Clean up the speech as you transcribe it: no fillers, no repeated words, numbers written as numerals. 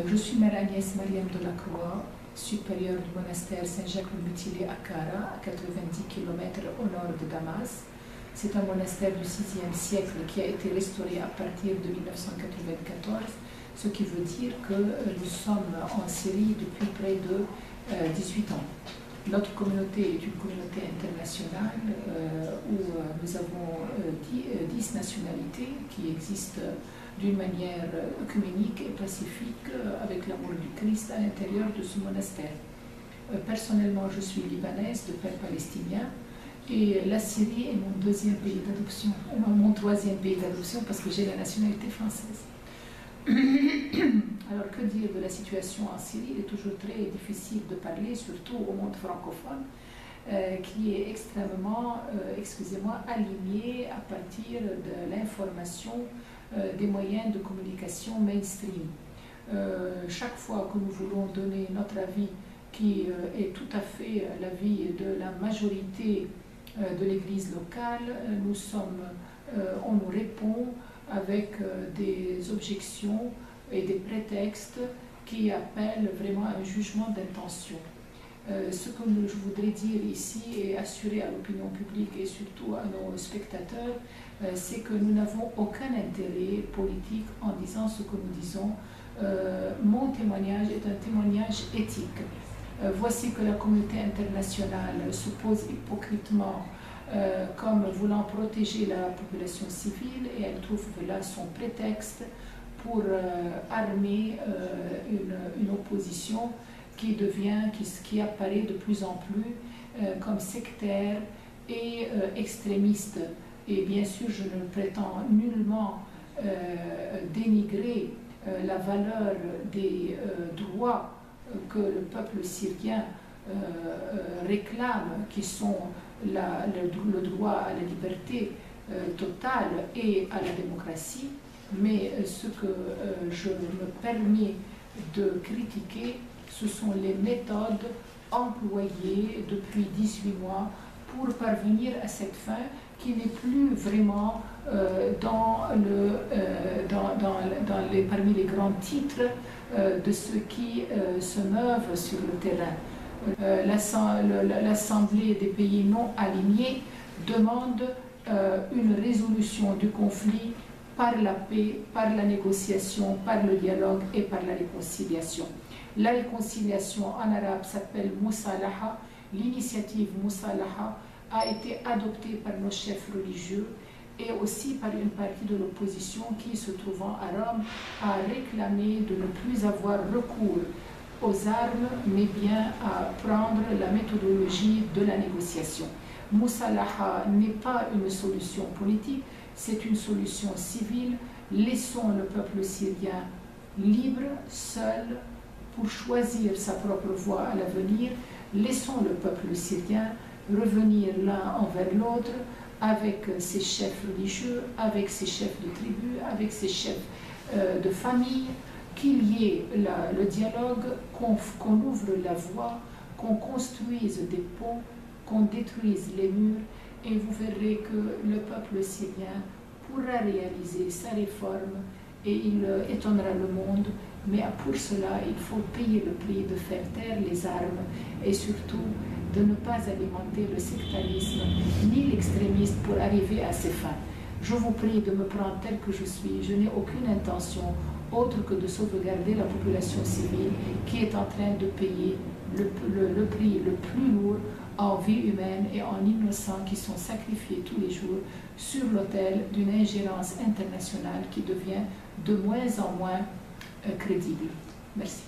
Je suis Mère Agnès Mariam Delacroix, supérieure du monastère Saint-Jacques-le-Mutilé à Kara, à 90 km au nord de Damas. C'est un monastère du VIe siècle qui a été restauré à partir de 1994, ce qui veut dire que nous sommes en Syrie depuis près de 18 ans. Notre communauté est une communauté internationale où nous avons 10 nationalités qui existent d'une manière œcuménique et pacifique avec l'amour du Christ à l'intérieur de ce monastère. Personnellement, je suis libanaise de père palestinien et la Syrie est mon deuxième pays d'adoption, mon troisième pays d'adoption parce que j'ai la nationalité française. Alors, que dire de la situation en Syrie? Il est toujours très difficile de parler, surtout au monde francophone, qui est extrêmement, excusez-moi, aligné à partir de l'information des moyens de communication mainstream. Chaque fois que nous voulons donner notre avis, qui est tout à fait l'avis de la majorité de l'Église locale, on nous répond avec des objections et des prétextes qui appellent vraiment un jugement d'intention. Ce que je voudrais dire ici et assurer à l'opinion publique et surtout à nos spectateurs, c'est que nous n'avons aucun intérêt politique en disant ce que nous disons. Mon témoignage est un témoignage éthique. Voici que la communauté internationale se pose hypocritement comme voulant protéger la population civile et elle trouve là son prétexte pour armer une opposition qui apparaît de plus en plus comme sectaire et extrémiste. Et bien sûr, je ne prétends nullement dénigrer la valeur des droits que le peuple syrien réclame, qui sont le droit à la liberté totale et à la démocratie, mais ce que je me permets de critiquer, ce sont les méthodes employées depuis 18 mois pour parvenir à cette fin qui n'est plus vraiment parmi les grands titres de ceux qui se meuvent sur le terrain. L'Assemblée des pays non alignés demande une résolution du conflit par la paix, par la négociation, par le dialogue et par la réconciliation. La réconciliation en arabe s'appelle Musalaha. L'initiative Musalaha a été adoptée par nos chefs religieux et aussi par une partie de l'opposition qui, se trouvant à Rome, a réclamé de ne plus avoir recours aux armes, mais bien à prendre la méthodologie de la négociation. Musalaha n'est pas une solution politique, c'est une solution civile. Laissons le peuple syrien libre, seul, pour choisir sa propre voie à l'avenir. Laissons le peuple syrien revenir l'un envers l'autre avec ses chefs religieux, avec ses chefs de tribu, avec ses chefs de famille, qu'il y ait le dialogue, qu'on ouvre la voie, qu'on construise des ponts, qu'on détruise les murs, et vous verrez que le peuple syrien pourra réaliser sa réforme et il étonnera le monde, mais pour cela il faut payer le prix de faire taire les armes et surtout de ne pas alimenter le sectarisme ni l'extrémisme pour arriver à ses fins. Je vous prie de me prendre tel que je suis. Je n'ai aucune intention autre que de sauvegarder la population civile qui est en train de payer le prix le plus lourd en vie humaine et en innocents qui sont sacrifiés tous les jours sur l'autel d'une ingérence internationale qui devient de moins en moins crédible. Merci.